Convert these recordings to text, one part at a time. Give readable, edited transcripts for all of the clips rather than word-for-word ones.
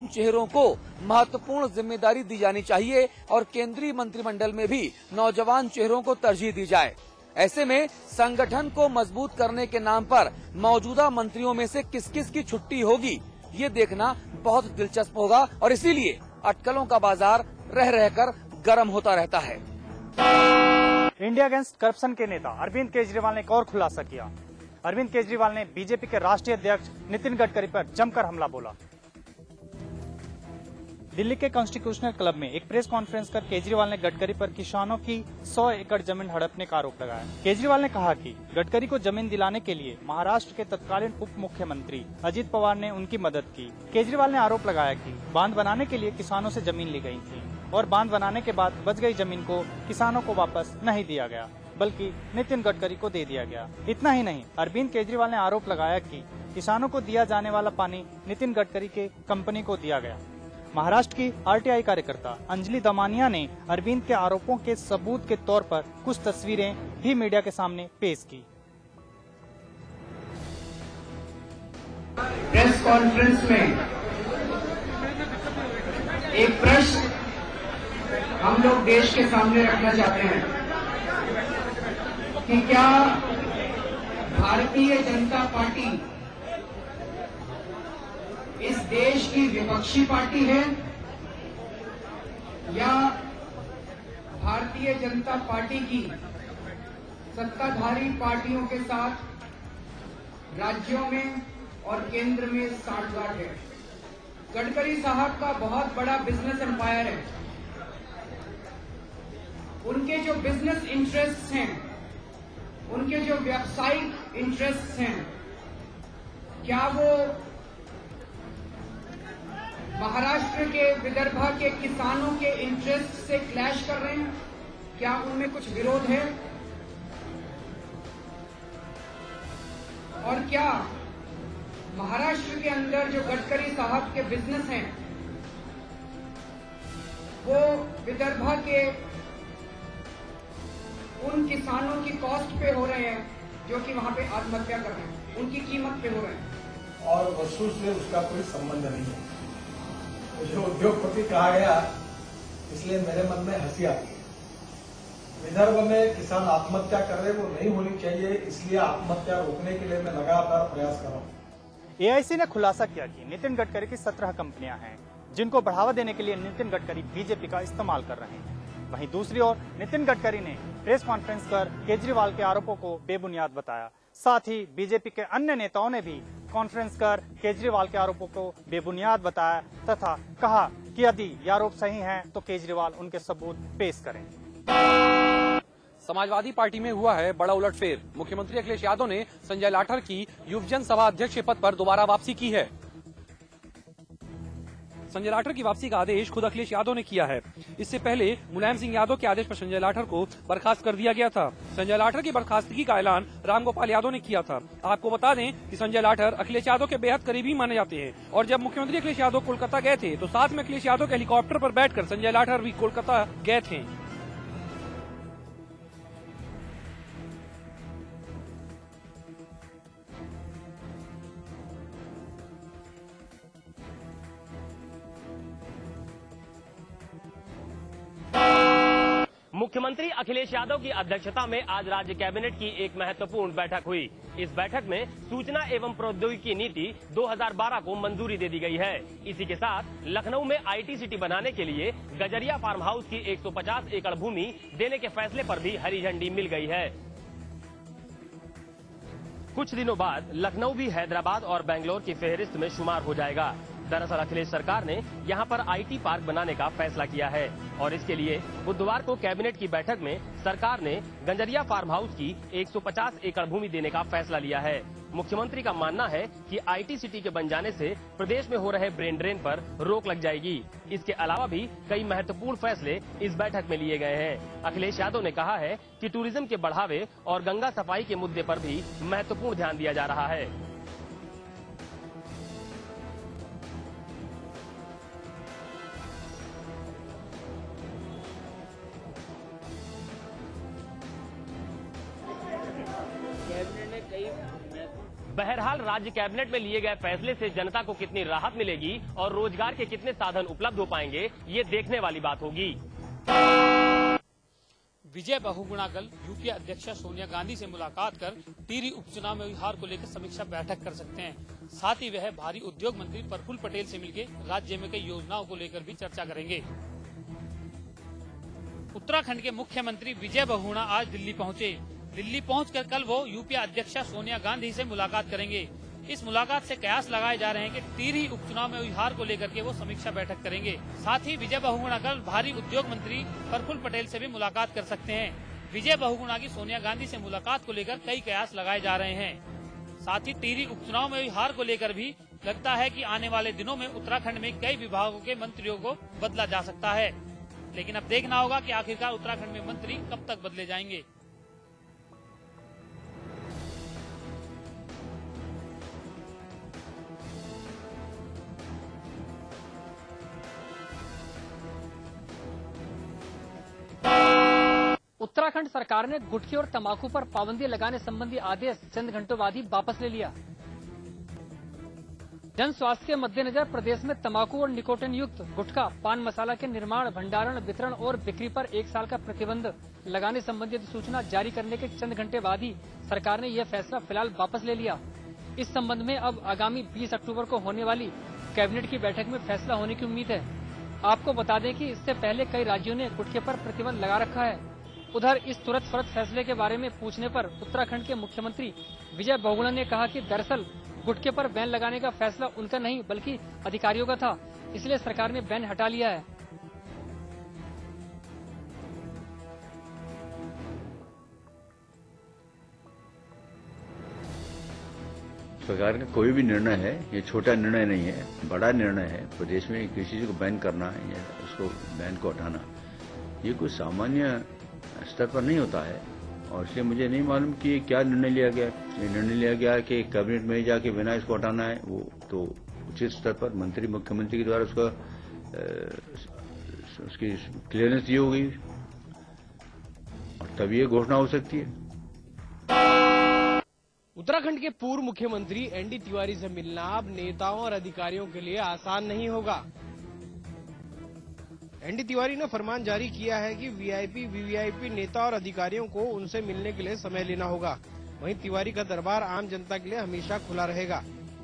चेहरों को महत्वपूर्ण जिम्मेदारी दी जानी चाहिए और केंद्रीय मंत्रिमंडल में भी नौजवान चेहरों को तरजीह दी जाए। ऐसे में संगठन को मजबूत करने के नाम पर मौजूदा मंत्रियों में से किस किस की छुट्टी होगी, ये देखना बहुत दिलचस्प होगा और इसीलिए अटकलों का बाजार रह रहकर गर्म होता रहता है। इंडिया अगेंस्ट करप्शन के नेता अरविंद केजरीवाल ने एक और खुलासा किया। अरविंद केजरीवाल ने बीजेपी के राष्ट्रीय अध्यक्ष नितिन गडकरी पर जमकर हमला बोला। दिल्ली के कॉन्स्टिट्यूशनल क्लब में एक प्रेस कॉन्फ्रेंस कर केजरीवाल ने गडकरी पर किसानों की 100 एकड़ जमीन हड़पने का आरोप लगाया। केजरीवाल ने कहा कि गडकरी को जमीन दिलाने के लिए महाराष्ट्र के तत्कालीन उप मुख्यमंत्री अजित पवार ने उनकी मदद की। केजरीवाल ने आरोप लगाया कि बांध बनाने के लिए किसानों से जमीन ली गई थी और बांध बनाने के बाद बच गई जमीन को किसानों को वापस नहीं दिया गया, बल्कि नितिन गडकरी को दे दिया गया। इतना ही नहीं, अरविंद केजरीवाल ने आरोप लगाया कि किसानों को दिया जाने वाला पानी नितिन गडकरी के कंपनी को दिया गया। महाराष्ट्र की आरटीआई कार्यकर्ता अंजलि दमानिया ने अरविंद के आरोपों के सबूत के तौर पर कुछ तस्वीरें भी मीडिया के सामने पेश की। प्रेस कॉन्फ्रेंस में एक प्रश्न हम लोग देश के सामने रखना चाहते हैं कि क्या भारतीय जनता पार्टी इस देश की विपक्षी पार्टी है या भारतीय जनता पार्टी की सत्ताधारी पार्टियों के साथ राज्यों में और केंद्र में साठगांठ है। गडकरी साहब का बहुत बड़ा बिजनेस एम्पायर है। उनके जो बिजनेस इंटरेस्ट्स हैं, उनके जो व्यावसायिक इंटरेस्ट्स हैं, क्या वो महाराष्ट्र के विदर्भा के किसानों के इंटरेस्ट से क्लैश कर रहे हैं? क्या उनमें कुछ विरोध है? और क्या महाराष्ट्र के अंदर जो गडकरी साहब के बिजनेस हैं वो विदर्भा के उन किसानों की कॉस्ट पे हो रहे हैं जो कि वहां पे आत्महत्या कर रहे हैं, उनकी कीमत पे हो रहे हैं? और वस्तु से उसका कोई संबंध नहीं है। मुझे उद्योगपति कहा गया, इसलिए मेरे मन में हंसी आती है। विदर्भ में किसान आत्महत्या कर रहे, वो नहीं होनी चाहिए, इसलिए आत्महत्या रोकने के लिए मैं लगातार प्रयास कर रहा हूँ। एआईसी ने खुलासा किया कि नितिन गडकरी की 17 कंपनियां हैं जिनको बढ़ावा देने के लिए नितिन गडकरी बीजेपी का इस्तेमाल कर रहे हैं। वहीं दूसरी ओर नितिन गडकरी ने प्रेस कॉन्फ्रेंस कर केजरीवाल के आरोपों को बेबुनियाद बताया। साथ ही बीजेपी के अन्य नेताओं ने भी कॉन्फ्रेंस कर केजरीवाल के आरोपों को बेबुनियाद बताया तथा कहा कि यदि ये आरोप सही हैं तो केजरीवाल उनके सबूत पेश करें। समाजवादी पार्टी में हुआ है बड़ा उलटफेर। मुख्यमंत्री अखिलेश यादव ने संजय लाठर की युवजन सभा अध्यक्ष के पद पर दोबारा वापसी की है। संजय लाठर की वापसी का आदेश खुद अखिलेश यादव ने किया है। इससे पहले मुलायम सिंह यादव के आदेश पर संजय लाठर को बर्खास्त कर दिया गया था। संजय लाठर की बर्खास्तगी का ऐलान रामगोपाल यादव ने किया था। आपको बता दें कि संजय लाठर अखिलेश यादव के बेहद करीबी माने जाते हैं और जब मुख्यमंत्री अखिलेश यादव कोलकाता गए थे तो साथ में अखिलेश यादव के हेलीकॉप्टर पर बैठकर संजय लाठर भी कोलकाता गए थे। मुख्यमंत्री अखिलेश यादव की अध्यक्षता में आज राज्य कैबिनेट की एक महत्वपूर्ण बैठक हुई। इस बैठक में सूचना एवं प्रौद्योगिकी नीति 2012 को मंजूरी दे दी गई है। इसी के साथ लखनऊ में आईटी सिटी बनाने के लिए गजरिया फार्म हाउस की 150 एकड़ भूमि देने के फैसले पर भी हरी झंडी मिल गई है। कुछ दिनों बाद लखनऊ भी हैदराबाद और बेंगलोर की फेहरिस्त में शुमार हो जाएगा। दरअसल अखिलेश सरकार ने यहां पर आईटी पार्क बनाने का फैसला किया है और इसके लिए बुधवार को कैबिनेट की बैठक में सरकार ने गंजरिया फार्म हाउस की 150 एकड़ भूमि देने का फैसला लिया है। मुख्यमंत्री का मानना है कि आईटी सिटी के बन जाने से प्रदेश में हो रहे ब्रेन ड्रेन पर रोक लग जाएगी। इसके अलावा भी कई महत्वपूर्ण फैसले इस बैठक में लिए गए हैं। अखिलेश यादव ने कहा है कि टूरिज्म के बढ़ावे और गंगा सफाई के मुद्दे पर भी महत्वपूर्ण ध्यान दिया जा रहा है। बहरहाल राज्य कैबिनेट में लिए गए फैसले से जनता को कितनी राहत मिलेगी और रोजगार के कितने साधन उपलब्ध हो पाएंगे, ये देखने वाली बात होगी। विजय बहुगुणा कल यूपीए अध्यक्षा सोनिया गांधी से मुलाकात कर टिहरी उपचुनाव में हुई हार को लेकर समीक्षा बैठक कर सकते हैं। साथ ही वह भारी उद्योग मंत्री प्रफुल्ल पटेल से मिलकर राज्य में कई योजनाओं को लेकर भी चर्चा करेंगे। उत्तराखंड के मुख्यमंत्री विजय बहुगुणा आज दिल्ली पहुंचे। दिल्ली पहुंचकर कल वो यूपीए अध्यक्षा सोनिया गांधी से मुलाकात करेंगे। इस मुलाकात से कयास लगाए जा रहे हैं कि टिहरी उपचुनाव में हुई हार को लेकर के वो समीक्षा बैठक करेंगे। साथ ही विजय बहुगुणा कल भारी उद्योग मंत्री प्रफुल्ल पटेल से भी मुलाकात कर सकते हैं। विजय बहुगुणा की सोनिया गांधी से मुलाकात को लेकर कई कयास लगाए जा रहे हैं। साथ ही टिहरी उपचुनाव में हुई हार को लेकर भी लगता है कि आने वाले दिनों में उत्तराखंड में कई विभागों के मंत्रियों को बदला जा सकता है। लेकिन अब देखना होगा कि आखिरकार उत्तराखंड में मंत्री कब तक बदले जाएंगे। उत्तराखंड सरकार ने गुटखे और तंबाकू पर पाबंदी लगाने संबंधी आदेश चंद घंटों बाद ही वापस ले लिया। जन स्वास्थ्य के मद्देनजर प्रदेश में तंबाकू और निकोटिन युक्त गुटखा, पान मसाला के निर्माण, भंडारण, वितरण और बिक्री पर 1 साल का प्रतिबंध लगाने संबंधी अधिसूचना जारी करने के चंद घंटे बाद ही सरकार ने यह फैसला फिलहाल वापस ले लिया। इस संबंध में अब आगामी 20 अक्टूबर को होने वाली कैबिनेट की बैठक में फैसला होने की उम्मीद है। आपको बता दें कि इससे पहले कई राज्यों ने गुटखे पर प्रतिबंध लगा रखा है। उधर इस तुरंत फरत फैसले के बारे में पूछने पर उत्तराखंड के मुख्यमंत्री विजय बहुगुणा ने कहा कि दरअसल गुटखे पर बैन लगाने का फैसला उनका नहीं बल्कि अधिकारियों का था, इसलिए सरकार ने बैन हटा लिया है। सरकार का कोई भी निर्णय है, ये छोटा निर्णय नहीं है, बड़ा निर्णय है। प्रदेश में किसी चीज को बैन करना है या उसको बैन को हटाना, ये कोई सामान्य स्तर पर नहीं होता है। और इसलिए मुझे नहीं मालूम कि क्या निर्णय लिया गया। ये निर्णय लिया गया कि कैबिनेट में जाके बिना इसको हटाना है, वो तो उचित स्तर पर मुख्यमंत्री के द्वारा उसकी क्लियरेंस दी होगी और तभी ये घोषणा हो सकती है। उत्तराखंड के पूर्व मुख्यमंत्री एनडी तिवारी से मिलना अब नेताओं और अधिकारियों के लिए आसान नहीं होगा। एनडी तिवारी ने फरमान जारी किया है कि वीआईपी, वीवीआईपी नेता और अधिकारियों को उनसे मिलने के लिए समय लेना होगा। वहीं तिवारी का दरबार आम जनता के लिए हमेशा खुला रहेगा।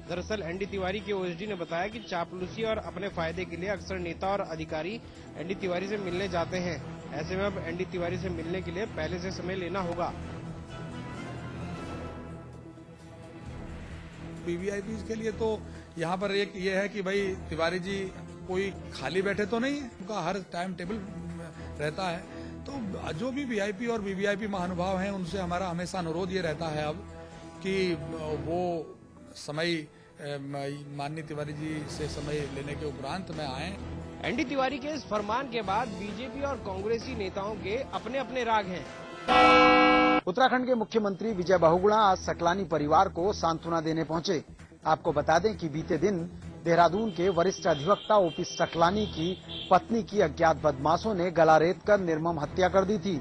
दरअसल एनडी तिवारी के ओएसडी ने बताया कि चापलूसी और अपने फायदे के लिए अक्सर नेता और अधिकारी एनडी तिवारी से मिलने जाते हैं। ऐसे में अब एनडी तिवारी से मिलने के लिए पहले से समय लेना होगा। वीवीआईपी के लिए तो यहाँ पर एक ये है कि भाई तिवारी जी कोई खाली बैठे तो नहीं है, उनका हर टाइम टेबल रहता है। तो जो भी वीआईपी और वीवीआईपी महानुभाव हैं, उनसे हमारा हमेशा अनुरोध ये रहता है अब कि वो समय माननीय तिवारी जी से समय लेने के उपरांत में आए। एनडी तिवारी के इस फरमान के बाद बीजेपी और कांग्रेसी नेताओं के अपने अपने राग हैं। उत्तराखंड के मुख्यमंत्री विजय बहुगुणा आज सकलानी परिवार को सांत्वना देने पहुंचे। आपको बता दें कि बीते दिन देहरादून के वरिष्ठ अधिवक्ता ओपी सकलानी की पत्नी की अज्ञात बदमाशों ने गला रेतकर निर्मम हत्या कर दी थी,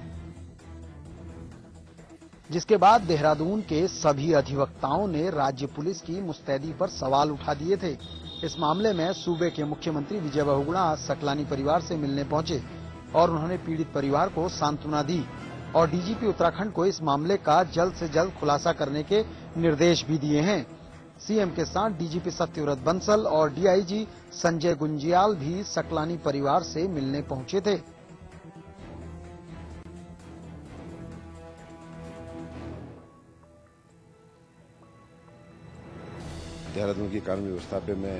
जिसके बाद देहरादून के सभी अधिवक्ताओं ने राज्य पुलिस की मुस्तैदी पर सवाल उठा दिए थे। इस मामले में सूबे के मुख्यमंत्री विजय बहुगुणा आज सकलानी परिवार से मिलने पहुंचे और उन्होंने पीड़ित परिवार को सांत्वना दी और डीजीपी उत्तराखंड को इस मामले का जल्द से जल्द खुलासा करने के निर्देश भी दिए हैं। सीएम के साथ डीजीपी सत्यव्रत बंसल और डीआईजी संजय गुंजियाल भी सकलानी परिवार से मिलने पहुंचे थे। देहरादून की कानून व्यवस्था पे मैं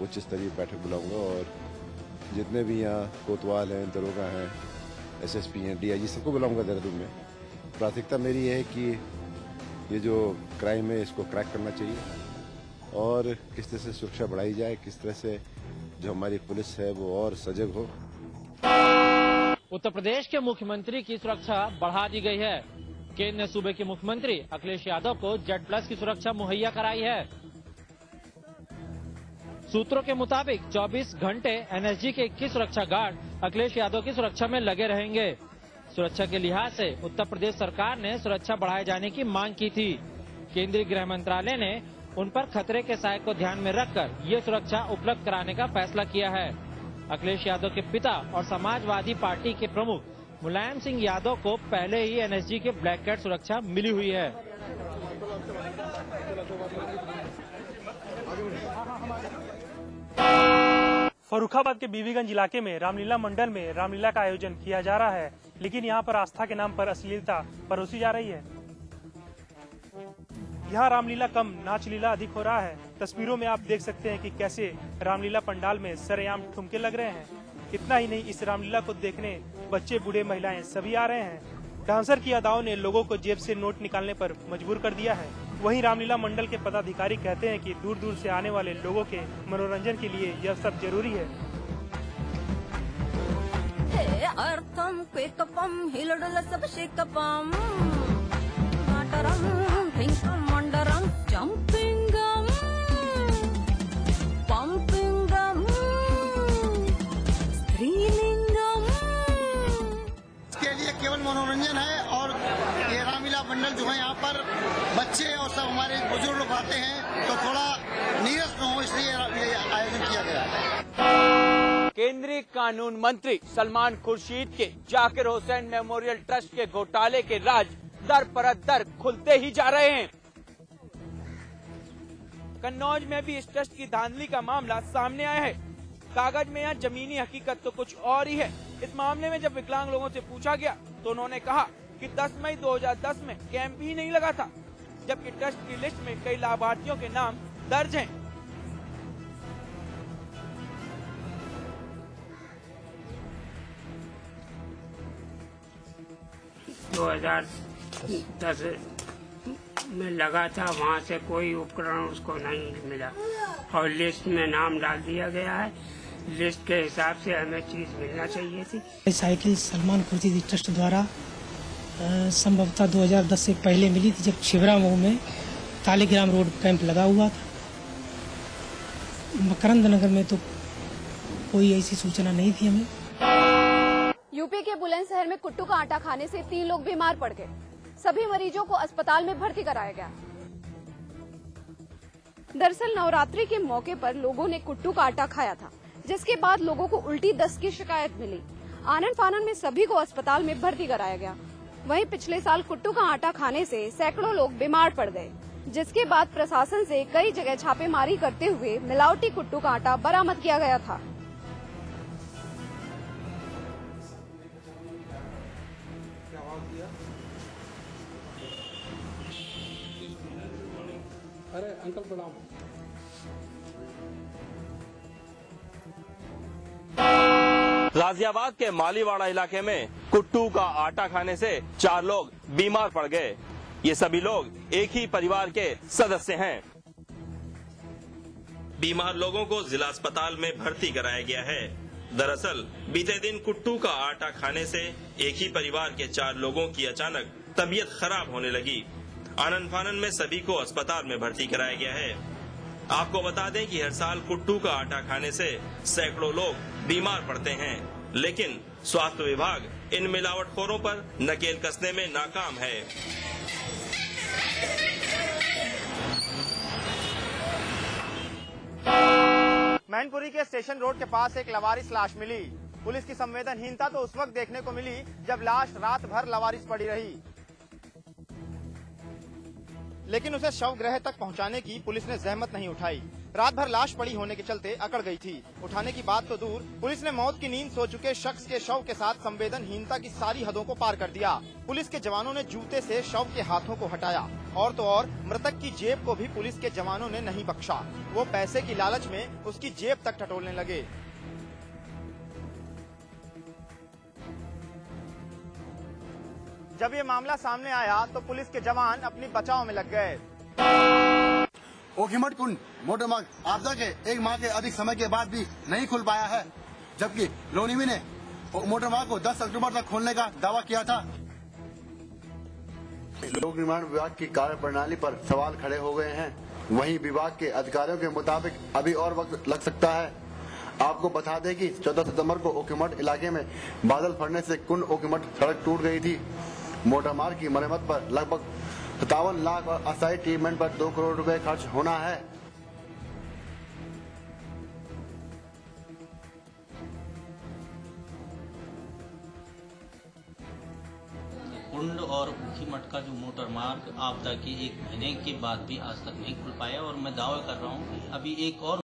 उच्च स्तरीय बैठक बुलाऊंगा और जितने भी यहाँ कोतवाल हैं, दरोगा हैं, एसएसपी हैं, डीआईजी सबको बुलाऊंगा देहरादून में। प्राथमिकता मेरी है कि ये जो क्राइम है इसको क्रैक करना चाहिए और किस तरह से सुरक्षा बढ़ाई जाए, किस तरह से जो हमारी पुलिस है वो और सजग हो। उत्तर प्रदेश के मुख्यमंत्री की सुरक्षा बढ़ा दी गई है। केंद्र ने सूबे के मुख्यमंत्री अखिलेश यादव को जेड+ की सुरक्षा मुहैया कराई है। सूत्रों के मुताबिक 24 घंटे एनएसजी के 21 सुरक्षा गार्ड अखिलेश यादव की सुरक्षा में लगे रहेंगे। सुरक्षा के लिहाज से उत्तर प्रदेश सरकार ने सुरक्षा बढ़ाए जाने की मांग की थी। केंद्रीय गृह मंत्रालय ने उन पर खतरे के साए को ध्यान में रखकर ये सुरक्षा उपलब्ध कराने का फैसला किया है। अखिलेश यादव के पिता और समाजवादी पार्टी के प्रमुख मुलायम सिंह यादव को पहले ही एनएसजी के ब्लैक कैट सुरक्षा मिली हुई है। फर्रुखाबाद के बीबीगंज इलाके में रामलीला मंडल में रामलीला का आयोजन किया जा रहा है, लेकिन यहाँ पर आस्था के नाम पर अश्लीलता परोसी जा रही है। यहाँ रामलीला कम नाच लीला अधिक हो रहा है। तस्वीरों में आप देख सकते हैं कि कैसे रामलीला पंडाल में सरेआम ठुमके लग रहे हैं। इतना ही नहीं, इस रामलीला को देखने बच्चे, बूढ़े, महिलाएं सभी आ रहे हैं। डांसर की अदाओं ने लोगों को जेब से नोट निकालने पर मजबूर कर दिया है। वहीं रामलीला मंडल के पदाधिकारी कहते हैं कि दूर दूर से आने वाले लोगों के मनोरंजन के लिए यह सब जरूरी है। इसके लिए केवल मनोरंजन है और ये रामलीला मंडल जो है यहाँ पर बच्चे और सब हमारे बुजुर्ग लोग आते हैं तो थोड़ा नीरस न हो, इसलिए आयोजन किया गया है। केंद्रीय कानून मंत्री सलमान खुर्शीद के जाकिर हुसैन मेमोरियल ट्रस्ट के घोटाले के राज दर पर दर खुलते ही जा रहे हैं। कन्नौज में भी इस ट्रस्ट की धांधली का मामला सामने आया है। कागज में यहाँ जमीनी हकीकत तो कुछ और ही है। इस मामले में जब विकलांग लोगों से पूछा गया तो उन्होंने कहा कि 10 मई 2010 में कैंप ही नहीं लगा था, जबकि ट्रस्ट की लिस्ट में कई लाभार्थियों के नाम दर्ज हैं। दस में लगा था, वहाँ से कोई उपकरण उसको नहीं मिला और लिस्ट में नाम डाल दिया गया है। लिस्ट के हिसाब से हमें चीज मिलना चाहिए थी। साइकिल सलमान खुर्शीद ट्रस्ट द्वारा संभवतः 2010 से पहले मिली थी, जब शिवरा मऊ में तालीग्राम रोड कैंप लगा हुआ था। मकरंद नगर में तो कोई ऐसी सूचना नहीं थी हमें। यूपी के बुलंदशहर में कुट्टू का आटा खाने से 3 लोग बीमार पड़ गए। सभी मरीजों को अस्पताल में भर्ती कराया गया। दरअसल नवरात्रि के मौके पर लोगों ने कुट्टू का आटा खाया था, जिसके बाद लोगों को उल्टी दस्त की शिकायत मिली। आनन फानन में सभी को अस्पताल में भर्ती कराया गया। वहीं पिछले साल कुट्टू का आटा खाने से सैकड़ों लोग बीमार पड़ गए, जिसके बाद प्रशासन से कई जगह छापेमारी करते हुए मिलावटी कुट्टू का आटा बरामद किया गया था। अरे अंकल प्रणाम। गाजियाबाद के मालीवाड़ा इलाके में कुट्टू का आटा खाने से 4 लोग बीमार पड़ गए। ये सभी लोग एक ही परिवार के सदस्य हैं। बीमार लोगों को जिला अस्पताल में भर्ती कराया गया है। दरअसल बीते दिन कुट्टू का आटा खाने से एक ही परिवार के 4 लोगों की अचानक तबीयत खराब होने लगी। आनन फानन में सभी को अस्पताल में भर्ती कराया गया है। आपको बता दें कि हर साल कुट्टू का आटा खाने से सैकड़ों लोग बीमार पड़ते हैं, लेकिन स्वास्थ्य विभाग इन मिलावटखोरों पर नकेल कसने में नाकाम है। मैनपुरी के स्टेशन रोड के पास एक लवारिस लाश मिली। पुलिस की संवेदनहीनता तो उस वक्त देखने को मिली जब लाश रात भर लवारिस पड़ी रही, लेकिन उसे शव गृह तक पहुंचाने की पुलिस ने जहमत नहीं उठाई। रात भर लाश पड़ी होने के चलते अकड़ गई थी। उठाने की बात तो दूर, पुलिस ने मौत की नींद सो चुके शख्स के शव के साथ संवेदनहीनता की सारी हदों को पार कर दिया। पुलिस के जवानों ने जूते से शव के हाथों को हटाया और तो और मृतक की जेब को भी पुलिस के जवानों ने नहीं बख्शा। वो पैसे की लालच में उसकी जेब तक टटोलने लगे। जब ये मामला सामने आया तो पुलिस के जवान अपनी बचाव में लग गए। ओखीमठ कुंड मोटर मार्ग आपदा के 1 माह के अधिक समय के बाद भी नहीं खुल पाया है, जबकि लोनिवी ने मोटर मार्ग को 10 अक्टूबर तक खोलने का दावा किया था। लोक निर्माण विभाग की कार्यप्रणाली पर सवाल खड़े हो गए हैं। वहीं विभाग के अधिकारियों के मुताबिक अभी और वक्त लग सकता है। आपको बता दें कि 14 सितंबर को ओखीमठ इलाके में बादल फटने से कुंड ओखीमठ सड़क टूट गई थी। मोटर मार्ग की मरम्मत पर लगभग 57 लाख और अस्थायी ट्रीटमेंट पर 2 करोड़ रुपए खर्च होना है। कुंड और ऊखीमठ का जो मोटर मार्ग आपदा के 1 महीने के बाद भी आज तक नहीं खुल पाया और मैं दावा कर रहा हूँ कि अभी एक और